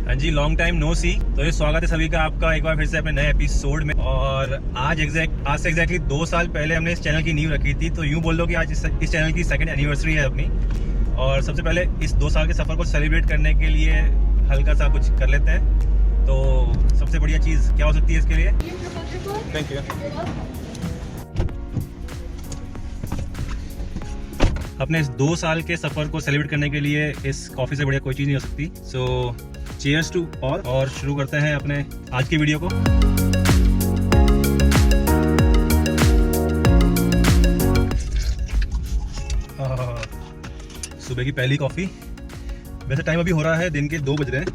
हाँ जी, long time no सी। तो ये स्वागत है सभी का आपका एक बार फिर से अपने नए एपिसोड में। और आज से एग्जैक्टली 2 साल पहले हमने इस चैनल की नींव रखी थी। तो यूँ बोल लो कि आज इस चैनल की सेकंड एनिवर्सरी है अपनी। और सबसे पहले इस 2 साल के सफ़र को सेलिब्रेट करने के लिए हल्का सा कुछ कर लेते हैं। तो सबसे बढ़िया चीज़ क्या हो सकती है इसके लिए? Thank you. अपने इस 2 साल के सफ़र को सेलिब्रेट करने के लिए इस कॉफ़ी से बढ़िया कोई चीज़ नहीं हो सकती। So cheers to all. और शुरू करते हैं अपने आज की वीडियो को। सुबह की पहली कॉफ़ी। वैसे टाइम अभी हो रहा है दिन के 2 बज रहे हैं,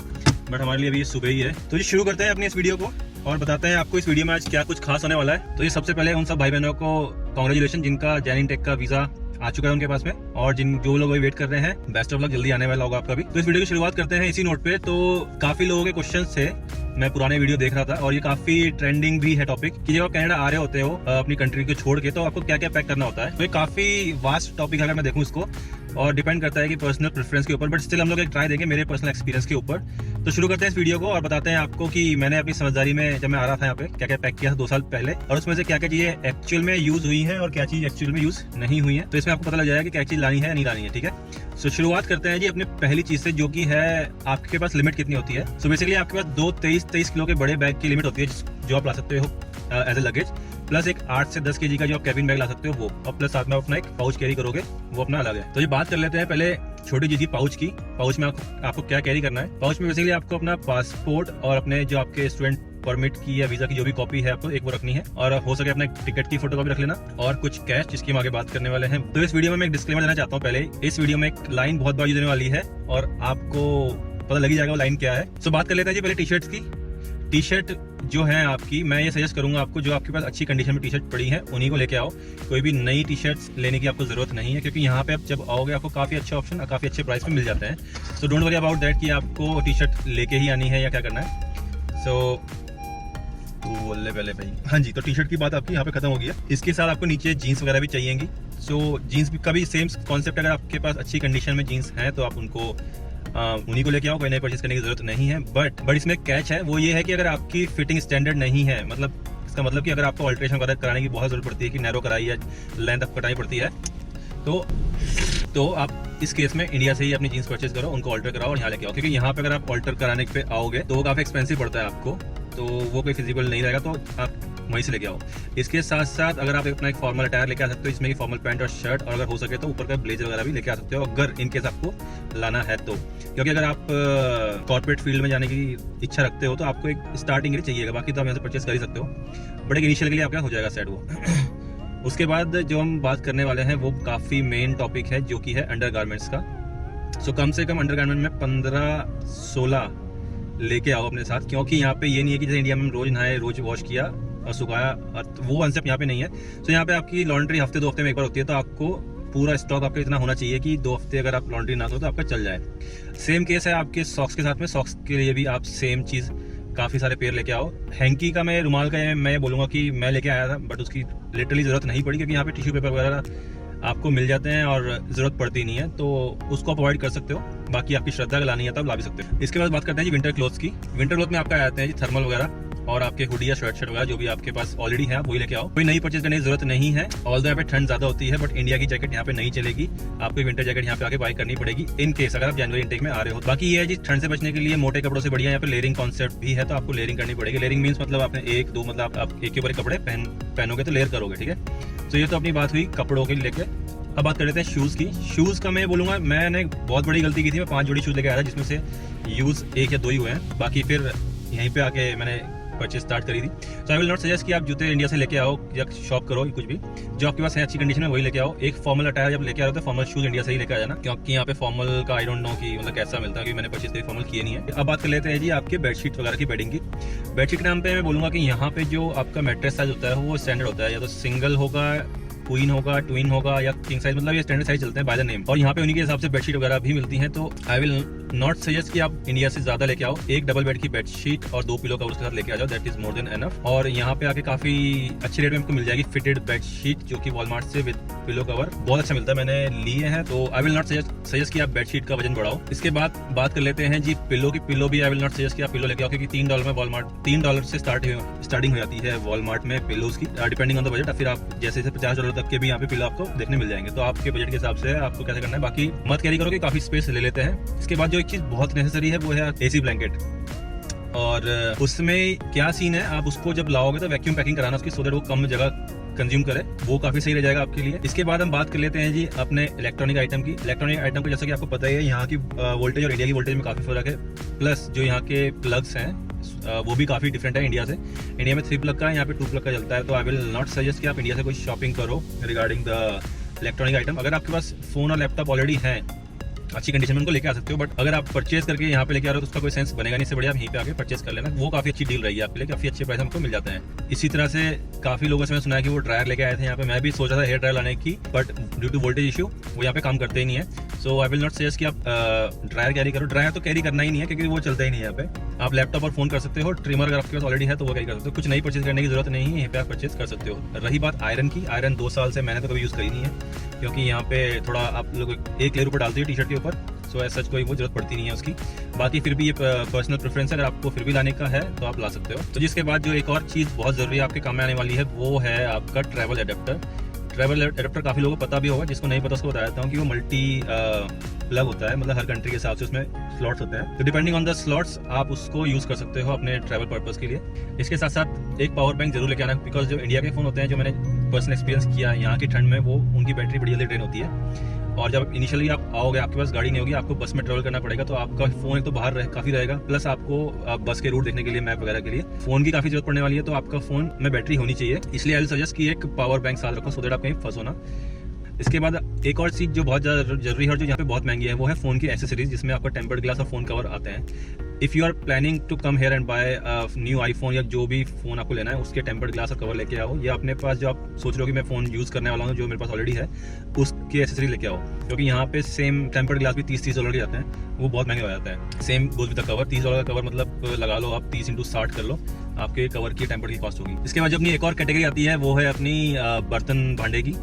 बट हमारे लिए अभी ये सुबह ही है। तो ये शुरू करते हैं अपनी इस वीडियो को और बताते हैं आपको इस वीडियो में आज क्या कुछ खास होने वाला है। तो ये सबसे पहले उन सब भाई बहनों को कांग्रेचुलेशन जिनका जैनिन टेक का वीज़ा आ चुका है उनके पास में, और जो लोग वेट कर रहे हैं बेस्ट ऑफ लक, जल्दी आने वाला होगा आपका भी। तो इस वीडियो की शुरुआत करते हैं इसी नोट पे। तो काफी लोगों के क्वेश्चंस थे, मैं पुराने वीडियो देख रहा था और ये काफी ट्रेंडिंग भी है टॉपिक कि जब आप कनाडा आ रहे होते हो अपनी कंट्री को छोड़ के, तो आपको क्या क्या पैक करना होता है। तो ये काफी वास्ट टॉपिक अगर मैं देखूं इसको, और डिपेंड करता है कि पर्सनल प्रेफरेंस के ऊपर, बट स्टिल हम लोग एक ट्राई देंगे मेरे पर्सनल एक्सपीरियंस के ऊपर। तो शुरू करते हैं इस वीडियो को और बताते हैं आपको कि मैंने अपनी समझदारी में जब मैं आ रहा था यहाँ पे क्या क्या पैक किया था 2 साल पहले, और उसमें से क्या क्या चीजें एक्चुअल में यूज हुई है और क्या चीज एक्चुअल में यूज नहीं हुई है। तो इसमें आपको पता लग जाएगा कि क्या चीज लानी है या नहीं लानी है। ठीक है, सो शुरुआत करते हैं जी अपने पहली चीज से, जो कि है आपके पास लिमिट कितनी होती है। सो बेसिकली आपके पास 2 23 किलो के बड़े बैग की लिमिट होती है जो आप ला सकते हो एज ए लगेज, प्लस एक 8 से 10 केजी का जो आप कैबिन बैग ला सकते हो वो, और प्लस साथ में अपना एक पाउच कैरी करोगे, वो अपना अलग है। तो ये बात कर लेते हैं पहले छोटी चीज की, पाउच की। पाउच में आपको क्या कैरी करना है। पाउच में बेसिकली आपको अपना पासपोर्ट और अपने जो आपके स्टूडेंट परमिट की या वीजा की जो भी कॉपी है आपको एक वो रखनी है, और हो सके अपने टिकट की फोटो कॉपी रख लेना, और कुछ कैश जिसकी हम आगे बात करने वाले हैं। तो इस वीडियो में मैं एक डिस्क्लेमर देना चाहता हूँ पहले। इस वीडियो में एक लाइन बहुत बार यूज होने वाली है और आपको पता लगी जाएगा वो लाइन क्या है। सो बात कर लेते हैं जी पहले टी शर्ट्स की। टी शर्ट जो है आपकी, मैं ये सजेस्ट करूंगा आपको, जो आपके पास अच्छी कंडीशन में टी शर्ट पड़ी है उन्हीं को लेके आओ। कोई भी नई टी शर्ट्स लेने की आपको जरूरत नहीं है, क्योंकि यहाँ पे आप जब आओगे आपको काफी अच्छे ऑप्शन काफी अच्छे प्राइस में मिल जाते हैं। So don't worry about that कि आपको टी शर्ट लेके ही आनी है या क्या करना है। सो बोलने पहले भाई, हाँ जी, तो टी शर्ट की बात आपकी यहाँ पे खत्म हो गई है। इसके साथ आपको नीचे जीन्स वगैरह भी चाहिएंगी। सो जीन्स का भी सेम कॉन्सेप्ट, अगर आपके पास अच्छी कंडीशन में जीन्स है तो आप उन्हीं को लेके आओ, कोई नई परचेज करने की जरूरत नहीं है। बट इसमें कैच है, वो ये है कि अगर आपकी फिटिंग स्टैंडर्ड नहीं है, मतलब इसका मतलब कि अगर आपको अल्ट्रेशन वगैरह कराने की बहुत जरूरत पड़ती है कि नैरो कराई या लेंथ अप कटाई पड़ती है, तो आप इस केस में इंडिया से ही अपनी जीन्स परचेज करो, उनको ऑल्टर कराओ और यहाँ लेके आओ। क्योंकि यहाँ पे अगर आप ऑल्टर कराने पे आओगे तो वो काफी एक्सपेंसिव पड़ता है आपको, तो वो कोई फिजिबल नहीं रहेगा, तो आप वहीं से लेके आओ। इसके साथ साथ अगर आप अपना एक फॉर्मल अटायर लेके आ सकते हो, इसमें फॉर्मल पैंट और शर्ट, और अगर हो सके तो ऊपर का ब्लेजर वगैरह भी लेके आ सकते हो, अगर इनकेस आपको लाना है तो। क्योंकि अगर आप कॉर्पोरेट फील्ड में जाने की इच्छा रखते हो तो आपको एक स्टार्टिंग के लिए चाहिएगा, बाकी तो आप यहाँ से परचेस कर ही सकते हो, बट एक इनिशियल के लिए आपका हो जाएगा सेट वो। उसके बाद जो हम बात करने वाले हैं वो काफ़ी मेन टॉपिक है, जो कि है अंडर गारमेंट्स का। सो कम से कम अंडर गारमेंट में 15-16 लेके आओ अपने साथ, क्योंकि यहाँ पे ये नहीं है कि जैसे इंडिया में रोज नहाए रोज वॉश किया और सुखाया, वो कंसेप्ट यहाँ पे नहीं है। तो यहाँ पे आपकी लॉन्ड्री हफ्ते 2 हफ्ते में एक बार होती है, तो आपको पूरा स्टॉक आपका इतना होना चाहिए कि 2 हफ्ते अगर आप लॉन्ड्री ना करो तो आपका चल जाए। सेम केस है आपके सॉक्स के साथ में। सॉक्स के लिए भी आप सेम चीज़ काफ़ी सारे पेयर लेके आओ। हैंकी का मैं रुमाल का मैं बोलूँगा कि मैं लेके आया था, बट उसकी लिटरली ज़रूरत नहीं पड़ी, क्योंकि यहाँ पे टिश्यू पेपर वगैरह आपको मिल जाते हैं और ज़रूरत पड़ती नहीं है, तो उसको आप अवॉइड कर सकते हो। बाकी आपकी श्रद्धा का लानी है तब ला भी सकते हो। इसके बाद बात करते हैं जी विंटर क्लोथ्स की। विंटर क्लोथ में आपका आते हैं जी थर्मल वगैरह, और आपके हुडी या शर्ट वगैरह जो भी आपके पास ऑलरेडी है आप वही लेके आओ। कोई नई परचेज करने की जरूरत नहीं है। ऑल द यहाँ पे ठंड ज्यादा होती है, बट इंडिया की जैकेट यहाँ पे नहीं चलेगी, आपको विंटर जैकेट यहाँ पे आके बाय करनी पड़ेगी इन केस अगर आप जनवरी इनटेक में आ रहे हो। बाकी ये है जी ठंड से बचने के लिए मोटे कपड़ों से बढ़िया यहाँ पे लेयरिंग कॉन्सेप्ट भी है, तो आपको लेयरिंग करनी पड़ेगी। लेयरिंग मीन्स मतलब आपने 1-2 मतलब आप एक के ऊपर कपड़े पहनोगे तो लेयर करोगे। ठीक है, तो ये तो अपनी बात हुई कपड़ों के लेके। अब बात कर लेते हैं शूज़ की। शूज़ का मैं बोलूँगा मैंने बहुत बड़ी गलती की थी। मैं 5 जोड़ी शूज़ लेके आया था, जिसमें से यूज़ 1 या 2 ही हुए हैं, बाकी फिर यहीं पे आके मैंने परचेज स्टार्ट करी थी। सो आई विल नॉट सजेस्ट कि आप जूते इंडिया से लेके आओ या शॉप करो, कुछ भी जो आपके पास है अच्छी कंडीशन में वही लेके आओ। एक फॉर्मल अटायर जब लेके आ रहे हो तो फॉर्मल शूज इंडिया से ही लेके आ जाना, क्योंकि यहाँ पे फॉर्मल का आई डोंट नो कि मतलब कैसा मिलता है, क्योंकि मैंने परचेज कभी फॉर्मल किए नहीं है। अब बात कर लेते हैं जी आपके बेडशीट वगैरह की, बेडिंग की। बेडशीट के नाम पे मैं बोलूँगा कि यहाँ पे जो आपका मैट्रेस साइज होता है वो स्टैंडर्ड होता है, या तो सिंगल होगा, क्वीन होगा, ट्विन होगा या किंग साइज, मतलब ये स्टैंडर्ड साइज चलते हैं बाय द नेम, और यहाँ पे उन्हीं के हिसाब से बेडशीट वगैरह भी मिलती हैं। तो आई विल नॉट सजेस्ट कि आप इंडिया से ज्यादा लेके आओ। एक डबल बेड की बेडशीट और 2 पिलो कवर के साथ लेके आ जाओ, that is more than enough. और यहाँ पे आके काफी अच्छे रेट में आपको मिल जाएगी फिटेड बेडशीट, जो कि वॉलमार्ट से विद पिलो कवर बहुत अच्छा मिलता है, मैंने लिए हैं। तो आई विल नॉट सजेस्ट कि आप बेडशीट का वजन बढ़ाओ। इसके बाद बात कर लेते हैं जी पिलो की। पिलो भी आई विल नॉट सजेस्ट कि आप पिलो लेके आओ, क्योंकि $3 में वॉलमार्ट $3 से स्टार्टिंग हो जाती है वॉलमार्ट में पिलोज की, डिपेंडिंग ऑन द बजट। फिर आप जैसे $50 तक के भी यहाँ पे पिलो आपको देखने मिल जाएंगे। तो आपके बजट के हिसाब से आपको कैसे करना है, बाकी मत कैरी करो कि काफी स्पेस ले लेते हैं। इसके बाद जो एक चीज बहुत नेसेसरी है वो है एसी ब्लैंकेट। और उसमें क्या सीन है, आप उसको जब लाओगे तो वैक्यूम पैकिंग कराना उसकी, सो दैट वो कम जगह कंज्यूम करे, वो काफी सही रह जाएगा आपके लिए। इसके बाद हम बात कर लेते हैं जी अपने इलेक्ट्रॉनिक आइटम की। इलेक्ट्रॉनिक आइटम को जैसा कि आपको पता ही है, यहाँ की वोल्टेज और इंडिया की वोल्टेज में काफी फर्क है। प्लस जो यहाँ के प्लग्स हैं वो भी काफी डिफरेंट है इंडिया से। इंडिया में 3 प्लग का है, यहाँ पे 2 प्लग का चलता है। तो आई विल नॉट सजेस्ट कि आप इंडिया से कोई शॉपिंग करो रिगार्डिंग द इलेक्ट्रॉनिक आइटम। अगर आपके पास फोन और लैपटॉप ऑलरेडी है अच्छी कंडीशन में, उनको लेके आ सकते हो। बट अगर आप परचेज करके यहाँ पे लेके आ रहे हो तो उसका कोई सेंस बनेगा नहीं। इससे बढ़िया आप यहीं पे आके परचेज कर लेना, वो काफी अच्छी डील रहेगी आपके लिए, काफी अच्छे प्राइस हमको मिल जाते हैं। इसी तरह से काफी लोगों से मैंने सुना है कि वो ड्रायर लेके आए थे यहाँ पे। मैं भी सोचा था हेयर ड्रायर लाने की, but due to voltage issue वो यहाँ पे काम करते ही नहीं है। So I will not suggest कि आप ड्रायर कैरी करो। ड्रायर तो कैरी करना ही नहीं है, क्योंकि वो चलता ही नहीं है यहाँ पे। आप लैपटॉप और फोन कर सकते हो। ट्रिमर अगर आपके पास ऑलरेडी है तो वो कैरी कर सकते हो। कुछ नई परचेज करने की जरूरत नहीं है, यहीं पे आप परचेज कर सकते हो। रही बात आयरन की, आयरन 2 साल से मैंने तो कभी यूज करी नहीं है, क्योंकि यहाँ पे थोड़ा आप लोग 1 लेयर ऊपर डालते हो टी शर्ट के ऊपर, सो ऐसा कोई वो जरूरत पड़ती नहीं है उसकी। बाकी फिर भी ये पर्सनल प्रेफरेंस है, अगर आपको फिर भी लाने का है तो आप ला सकते हो। तो जिसके बाद जो एक और चीज़ बहुत ज़रूरी आपके काम में आने वाली है वो है आपका ट्रैवल एडेप्टर। ट्रैवल एडेप्टर काफ़ी लोगों को पता भी होगा, जिसको नहीं पता उसको बता देता हूँ कि वो मल्टी प्लग होता है, मतलब हर कंट्री के हिसाब से उसमें स्लॉट्स होते हैं। तो डिपेंडिंग ऑन द स्लॉट्स आप उसको यूज़ कर सकते हो अपने ट्रैवल पर्पस के लिए। इसके साथ साथ एक पावर बैंक जरूर लेके आना, बिकॉज जो इंडिया के फ़ोन होते हैं, जो मैंने पर्सनल एक्सपीरियंस किया यहाँ की ठंड में, वो उनकी बैटरी बड़ी जल्दी ड्रेन होती है। और जब इनिशियली आप आओगे, आपके पास गाड़ी नहीं होगी, आपको बस में ट्रैवल करना पड़ेगा, तो आपका फोन एक तो बाहर काफी रहेगा, प्लस आपको बस के रूट देखने के लिए, मैप वगैरह के लिए फोन की काफी जरूरत पड़ने वाली है। तो आपका फोन में बैटरी होनी चाहिए, इसलिए आई विल सजेस्ट कि एक पावर बैंक साथ रखो, सो दैट आप कहीं फंसो ना। इसके बाद एक और चीज जो बहुत ज्यादा जरूरी है और जो यहाँ पे बहुत महंगी है, वो है फोन की एसेसरीज, जिसमें आपका टेम्पर्ड ग्लास और फोन कवर आते हैं। If you are planning to come here and buy new iPhone या जो भी फोन आपको लेना है, उसके टेम्पर्ड ग्लास और कवर लेके आओ, या अपने पास जो आप सोच रहे हो कि मैं फोन यूज करने वाला हूँ, जो मेरे पास ऑलरेडी है, उसकी एसेसरी लेके आओ। क्योंकि यहाँ पे सेम टेम्पर्ड ग्लास भी $30 के जाते हैं, वो बहुत महंगे हो जाता है। Same goes with the cover, $30 का कवर मतलब लगा लो आप 30x60 कर लो, आपके कवर की टेम्पर्ड की कॉस्ट होगी। इसके बाद जो अपनी एक और कैटेगरी आती है वो है अपनी बर्तन भांडे की।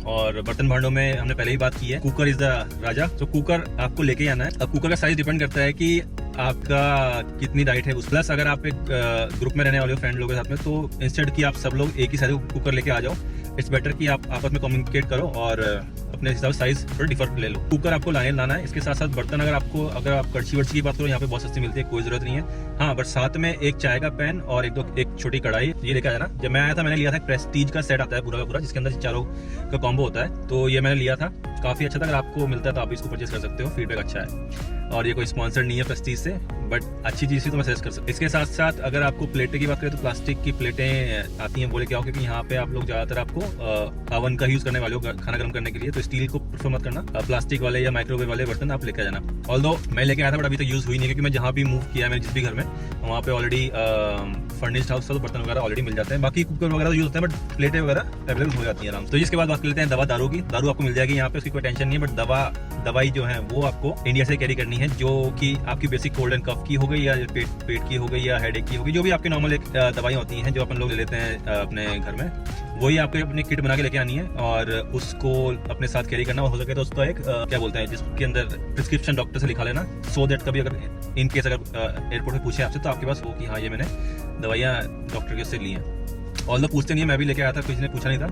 और बर्तन भांडों में हमने पहले ही बात की है, कुकर इज द राजा। तो कुकर आपको लेके आना है। अब कुकर का साइज डिपेंड करता है कि आपका कितनी डाइट है उस, प्लस अगर आप एक ग्रुप में रहने वाले हो फ्रेंड लोगों के साथ में, तो इंस्टेड कि आप सब लोग एक ही साइज कुकर लेके आ जाओ, इट्स बेटर कि आप आपस में कम्युनिकेट करो और अपने हिसाब से साइज थोड़ा डिफर ले लो। कुकर आपको लाना है। इसके साथ साथ बर्तन अगर आप कड़छी वर्ची की बात करो, यहाँ पे बहुत सस्ती मिलती है, कोई जरूरत नहीं है। हाँ, बट साथ में एक चाय का पैन और एक छोटी कढ़ाई ये लेकर आ जाना। जब मैं आया था मैंने लिया था प्रेस्टीज का सेट आता है पूरा का पूरा, जिसके अंदर चारों का कॉम्बो होता है, तो ये मैंने लिया था, काफी अच्छा था। अगर आपको मिलता है तो आप इसको परचेज कर सकते हो, फीडबैक अच्छा है। और ये कोई स्पॉन्सर्ड नहीं है प्रेस्टीज से, बट अच्छी चीज़ थी तो मैं सजेस्ट कर सकता हूँ। इसके साथ साथ अगर आपको प्लेटें की बात करें तो प्लास्टिक की प्लेटें आती हैं, बोले क्या हो, क्योंकि यहाँ पे आप लोग ज़्यादातर आपको अवन का यूज़ करने वाले हो खाना गर्म करने के लिए, तो स्टील को प्रेफर मत करना। प्लास्टिक वाले या माइक्रोवेव वाले बर्तन आप लेकर जाना। ऑल्दो मैं लेके आया था, बट अभी तक यूज़ हुई नहीं, क्योंकि मैं जहाँ भी मूव किया है, मैं जिस भी घर में, वहाँ पे ऑलरेडी फर्निश्ड हाउस था, तो बर्तन वगैरह ऑलरेडी मिल जाते हैं। बाकी कुकर वगैरह यूज़ होते हैं, बट प्लेटें वगैरह अवेलेबल हो जाती है आराम से। तो इसके बाद बात कर लेते हैं दारू की। दारू आपको मिल जाएगी यहाँ पे, उसकी कोई टेंशन नहीं है, बट दवाई जो है वो आपको इंडिया से कैरी करनी है, जो कि आपकी बेसिक कोल्ड एंड कफ की हो गई, या पेट की हो गई, या हेडेक की हो गई, जो भी आपके नॉर्मल दवाइयाँ होती हैं जो अपन लोग ले लेते हैं अपने घर में, वही आपको अपनी किट बना के लेके आनी है और उसको अपने साथ कैरी करना। हो सके तो उसका एक क्या बोलते हैं, जिसके अंदर प्रिस्क्रिप्शन डॉक्टर से लिखा लेना, सो दैट कभी अगर इन केस अगर एयरपोर्ट में पूछे आपसे तो आपके पास हो कि हाँ ये मैंने दवाइयाँ डॉक्टर के से ली हैं। ऑल द पूछते नहीं है, मैं भी लेके आया था, किसी ने पूछा नहीं था,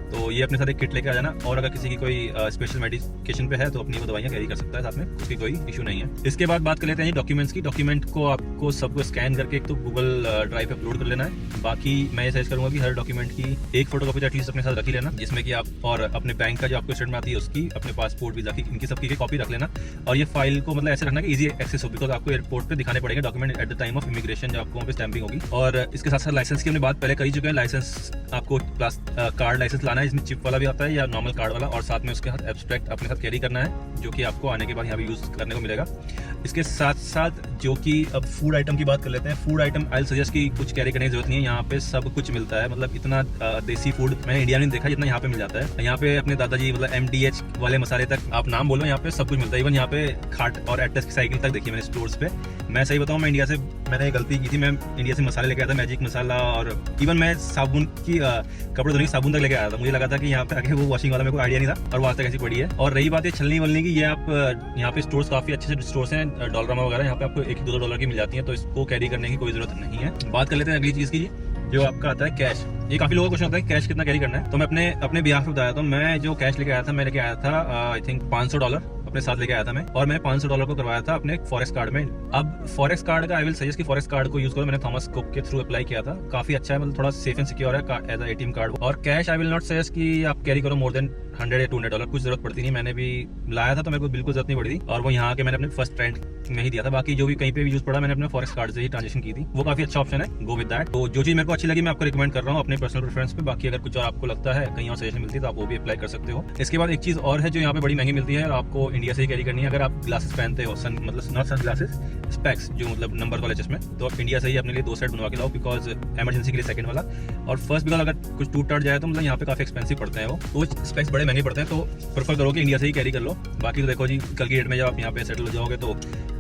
तो ये अपने साथ एक किट लेके आ जाना। और अगर किसी की कोई स्पेशल मेडिकेशन पे है तो अपनी वो दवाइयाँ कैरी कर सकता है साथ में, उसकी कोई इशू नहीं है। इसके बाद बात कर लेते हैं डॉक्यूमेंट्स की। डॉक्यूमेंट को आपको सबको स्कैन करके एक तो गूगल ड्राइव पे अपलोड कर लेना है। बाकी मैं ये सजेस्ट करूंगा कि हर डॉक्यूमेंट की एक फोटोकॉपी एटलीस्ट अपने साथ रख ही लेना, जिसमें कि आप और अपने बैंक का जो आपको स्टेटमेंट आती है उसकी, अपने पासपोर्ट वीजा की, इनकी सबकी कॉपी रख लेना। और ये फाइल को मतलब ऐसे रखना कि इजी एक्सेस हो, बिकॉज आपको एयरपोर्ट पे दिखाने पड़ेंगे document at the time of immigration, जो आपको वहाँ पे स्टैंपिंग होगी। और इसके साथ साथ लाइसेंस की हमने बात पहले कर ही चुके हैं। लाइसेंस आपको कार्ड लाइसेंस लाना है, इसमें चिप वाला भी आता है या नॉर्मल कार्ड वाला, और साथ में उसके साथ एब्स्ट्रैक्ट अपने साथ कैरी करना है, जो कि आपको आने के बाद यहाँ पे यूज करने को मिलेगा। इसके साथ साथ जो कि अब फूड आइटम की बात कर लेते हैं। फूड आइटम आई सजेस्ट कि कुछ कैरी करने की जरूरत नहीं है, यहाँ पे सब कुछ मिलता है। मतलब इतना देसी फूड मैंने इंडिया में नहीं देखा जितना यहाँ पे मिल जाता है। यहाँ पे अपने दादाजी मतलब MDH वाले मसाले तक आप नाम बोलो, यहाँ पे सब कुछ मिलता है। इवन यहाँ पे खाट और एटलस की साइकिल तक देखी मैंने स्टोर्स पे। मैं सही बताऊँ, मैं इंडिया से मैंने गलती की थी, मैं इंडिया से मसाले लेके आया था, मैजिक मसाला, और इवन मैं साबुन की कपड़े धोने की साबुन तक लेके आया था। मुझे लगा था कि यहाँ पे आगे वो वॉशिंग वाला मेरे को आइडिया नहीं था, और वो आज तक ऐसी पड़ी है। और रही बात है छलनी वलनी की, ये आप यहाँ पे स्टोर्स काफी अच्छे से स्टोर्स हैं, डॉलरामा वगैरह, यहाँ पे आपको $1-2 की मिल जाती है, तो इसको कैरी करने की कोई जरूरत नहीं है। बात कर लेते हैं अगली चीज की, जो आपका आता है कैश। ये काफी लोगों को क्वेश्चन होता है कैश कितना कैरी करना है, तो मैं अपने बिहाफ पे बताया था। मैं जो कैश लेके आया था, मैं लेके आया था आई थिंक $500 अपने साथ लेके आया था मैं, और मैं $500 को करवाया था अपने फॉरेक्स कार्ड में। अब फॉरेक्स कार्ड का आई विल सजेस्ट कि फॉरेक्स कार्ड को यूज करो। मैंने थॉमस कुक के थ्रू अप्लाई किया था, काफी अच्छा है, मतलब थोड़ा सेफ एंड सिक्योर है एज अ ATM कार्ड। और cash I will not suggest कि आप कैरी करो मोर देन $100 या $200, कुछ जरूरत पड़ती नहीं। मैंने भी लाया था तो मेरे को बिल्कुल जरूरत नहीं पड़ी थी, और वो यहाँ के मैंने अपने फर्स्ट ट्रेंड में ही दिया था। बाकी जो भी कहीं पे भी यूज पड़ा, मैंने अपने फॉरेक्स कार्ड से ही ट्रांजेक्शन की थी। वो काफी अच्छा ऑप्शन है, गो विद दैट। तो जो चीज मेरे को अच्छी लगी मैं आपको रिकमेंड कर रहा हूँ अपने पर्सनल प्रेफरेंस पे। बाकी अगर कुछ और आपको लगता है कहीं और सजेशन मिलती है तो आप वो भी अप्लाई कर सकते हो। इसके बाद एक चीज और है जो यहाँ पे बड़ी महंगी मिलती है और आपको इंडिया से ही कैरी करनी है। अगर आप ग्लासेस पहनते हो, सन मतलब नॉट सन ग्लासेस, स्पेक्स, जो मतलब नंबर वाले चश्मे, तो आप इंडिया से ही अपने लिए 2 सेट बनवा के लाओ, बिकॉज इमरजेंसी के लिए सेकंड वाला, और फर्स्ट बिकॉज अगर कुछ टूट टट जाए तो मतलब यहाँ पे काफी एक्सपेंसिव पड़ते हैं वो स्पेक्स बड़े महंगे पड़ते हैं, तो प्रेफर करो कि इंडिया से ही कैरी कर लो। बाकी तो देखो जी, कल की डेट में जब आप यहाँ पे सेटल हो जाओगे तो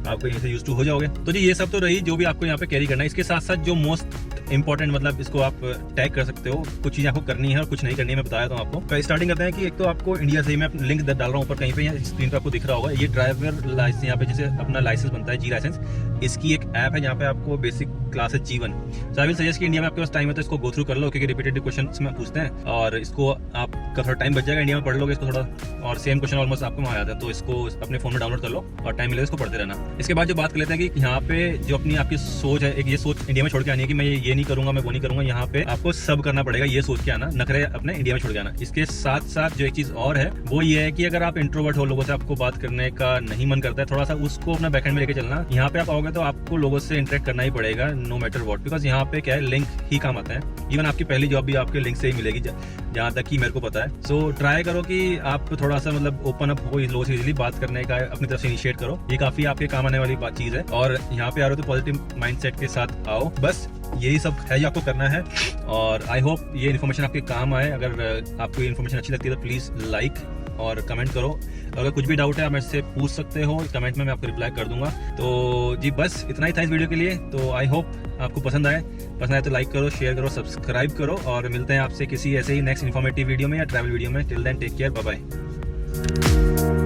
आपको यहीं से यूज टू हो जाओगे। तो जी ये सब तो रही जो भी आपको यहाँ पे कैरी करना है। इसके साथ साथ जो मोस्ट इंपॉर्टेंट, मतलब इसको आप टैग कर सकते हो, कुछ चीज़ आपको करनी है और कुछ नहीं करनी है, मैं बताया था आपको। स्टार्टिंग करते हैं कि एक तो आपको इंडिया से ही, मैं लिंक डाल रहा हूँ ऊपर कहीं पे, स्क्रीन पे आपको दिख रहा होगा, ये ड्राइवर लाइसेंस, यहाँ पे जैसे अपना लाइसेंस बनता है G लाइसेंस, इसकी एक ऐप है जहाँ पे आपको basic classes G1। So I will suggest कि इंडिया में आपके पास टाइम है तो इसको गो थ्रू कर लो, क्योंकि रिपीटेड क्वेश्चन में पूछते हैं और इसको आपका थोड़ा टाइम बच जाएगा। इंडिया में पढ़ लोगे इसको थोड़ा, और सेम क्वेश्चन ऑलमोस्ट आपको वहाँ आ जाता है, तो इसको अपने फोन में डाउनलोड कर लो और टाइम मिले इसको पढ़ते रहना। इसके बाद जो बात कर लेते हैं कि यहाँ पे जो अपनी आपकी सोच है, एक ये सोच इंडिया में छोड़ के आनी है कि मैं ये नहीं करूंगा, मैं वो नहीं करूंगा। यहाँ पे आपको सब करना पड़ेगा, ये सोच के आना, नखरे अपने इंडिया में छोड़ के आना। इसके साथ साथ जो एक चीज और है वो ये है कि अगर आप इंट्रोवर्ट हो, लोगों से आपको बात करने का नहीं मन करता है, थोड़ा सा उसको अपना बैकएंड में लेके चलना। यहाँ पे आप आओगे तो आपको लोगों से इंटरेक्ट करना ही पड़ेगा, नो मैटर व्हाट, बिकॉज यहाँ पे क्या है, लिंक ही काम आता है। इवन आपकी पहली जॉब भी आपके लिंक से ही मिलेगी, जहाँ तक कि मेरे को पता है। सो ट्राई करो कि आप थोड़ा सा मतलब ओपन अप हो लोगों से, इजीली बात करने का अपनी तरफ से इनिशिएट करो, ये काफी आपके काम आने वाली बात चीज है। और यहाँ पे आ रहे हो तो पॉजिटिव माइंडसेट के साथ आओ, बस यही सब है जो आपको करना है। और आई होप ये इन्फॉर्मेशन आपके काम आए। अगर आपको ये इन्फॉर्मेशन अच्छी लगती है तो प्लीज लाइक और कमेंट करो। अगर कुछ भी डाउट है आप मेरे से पूछ सकते हो कमेंट में, मैं आपको रिप्लाई कर दूंगा। तो जी बस इतना ही था इस वीडियो के लिए। तो आई होप आपको पसंद आए तो लाइक करो, शेयर करो, सब्सक्राइब करो, और मिलते हैं आपसे किसी ऐसे ही नेक्स्ट इन्फॉर्मेटिव वीडियो में या ट्रैवल वीडियो में। Till then take care, bye bye.